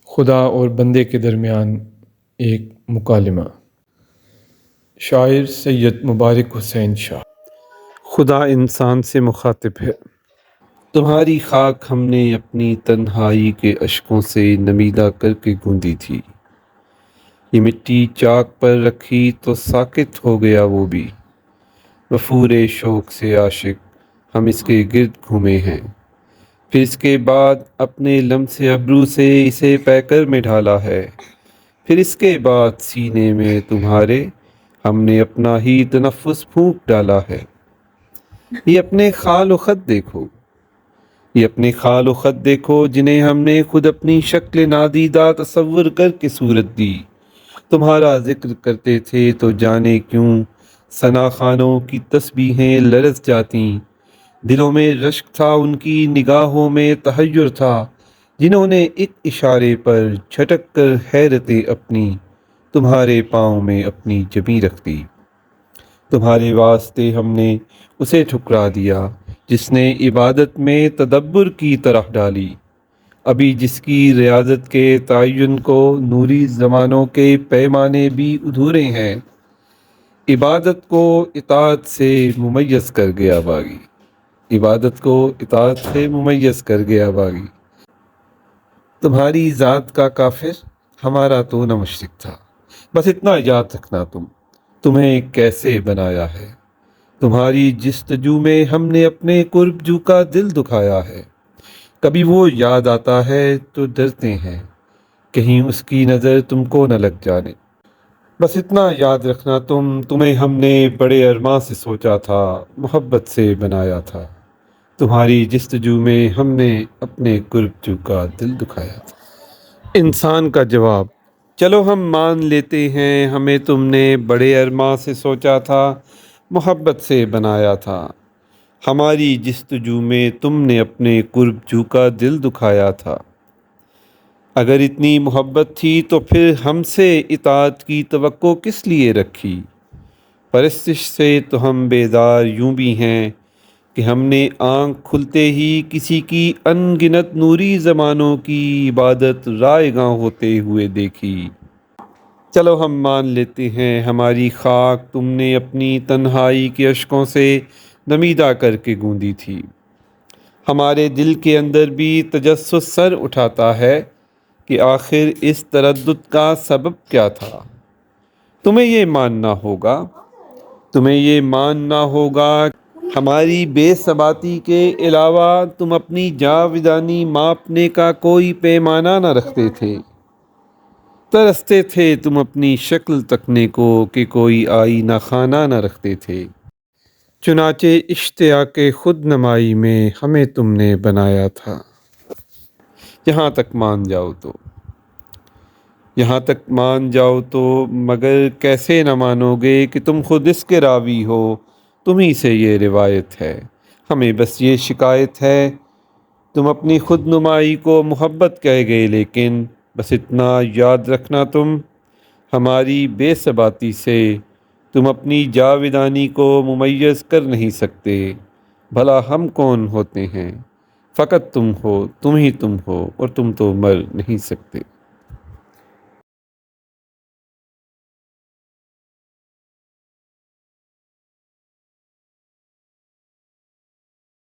خدا اور بندے کے درمیان ایک مکالمہ۔ شاعر سید مبارک حسین شاہ۔ خدا انسان سے مخاطب ہے۔ تمہاری خاک ہم نے اپنی تنہائی کے اشکوں سے نمیدہ کر کے گوندی تھی، یہ مٹی چاک پر رکھی تو ساکت ہو گیا وہ بھی، وفور شوق سے عاشق ہم اس کے گرد گھومے ہیں، پھر اس کے بعد اپنے لمس ابرو سے اسے پیکر میں ڈھالا ہے، پھر اس کے بعد سینے میں تمہارے ہم نے اپنا ہی تنفس پھونک ڈالا ہے۔ یہ اپنے خال و خط دیکھو، یہ اپنے خال و خط دیکھو جنہیں ہم نے خود اپنی شکل نادیدہ تصور کر کے صورت دی، تمہارا ذکر کرتے تھے تو جانے کیوں ثنا خوانوں کی تسبیحیں لرز جاتیں، دلوں میں رشک تھا ان کی نگاہوں میں تحیر تھا، جنہوں نے ایک اشارے پر جھٹک کر حیرتیں اپنی تمہارے پاؤں میں اپنی جبیں رکھ دی۔ تمہارے واسطے ہم نے اسے ٹھکرا دیا جس نے عبادت میں تدبر کی طرح ڈالی، ابھی جس کی ریاضت کے تعین کو نوری زمانوں کے پیمانے بھی ادھورے ہیں، عبادت کو اطاعت سے ممیز کر گیا باغی، عبادت کو اطاعت سے ممیز کر گیا باغی۔ تمہاری ذات کا کافر ہمارا تو نہ مشرک تھا، بس اتنا یاد رکھنا تمہیں کیسے بنایا ہے، تمہاری جستجو میں ہم نے اپنے قرب جو کا دل دکھایا ہے، کبھی وہ یاد آتا ہے تو ڈرتے ہیں کہیں اس کی نظر تم کو نہ لگ جانے، بس اتنا یاد رکھنا تمہیں ہم نے بڑے ارماں سے سوچا تھا، محبت سے بنایا تھا، تمہاری جستجو میں ہم نے اپنے قرب جو کا دل دکھایا تھا۔ انسان کا جواب: چلو ہم مان لیتے ہیں ہمیں تم نے بڑے ارماں سے سوچا تھا، محبت سے بنایا تھا، ہماری جستجو میں تم نے اپنے قرب جو کا دل دکھایا تھا۔ اگر اتنی محبت تھی تو پھر ہم سے اطاعت کی توقع کس لیے رکھی، پرستش سے تو ہم بیزار یوں بھی ہیں کہ ہم نے آنکھ کھلتے ہی کسی کی ان گنت نوری زمانوں کی عبادت رائیگاں ہوتے ہوئے دیکھی۔ چلو ہم مان لیتے ہیں ہماری خاک تم نے اپنی تنہائی کے اشکوں سے نمیدہ کر کے گوندی تھی، ہمارے دل کے اندر بھی تجسس سر اٹھاتا ہے کہ آخر اس تردد کا سبب کیا تھا۔ تمہیں یہ ماننا ہوگا ہماری بے ثباتی کے علاوہ تم اپنی جاودانی ماپنے کا کوئی پیمانہ نہ رکھتے تھے، ترستے تھے تم اپنی شکل تکنے کو کہ کوئی آئینہ خانہ نہ رکھتے تھے، چنانچہ اشتیاق خود نمائی میں ہمیں تم نے بنایا تھا۔ یہاں تک مان جاؤ تو مگر کیسے نہ مانو گے کہ تم خود اس کے راوی ہو، تمہیں سے یہ روایت ہے، ہمیں بس یہ شکایت ہے، تم اپنی خود نمائی کو محبت کہہ گئے، لیکن بس اتنا یاد رکھنا ہماری بے ثباتی سے تم اپنی جاودانی کو ممیز کر نہیں سکتے، بھلا ہم کون ہوتے ہیں، فقط تم ہو، تم ہی تم ہو، اور تم تو مر نہیں سکتے۔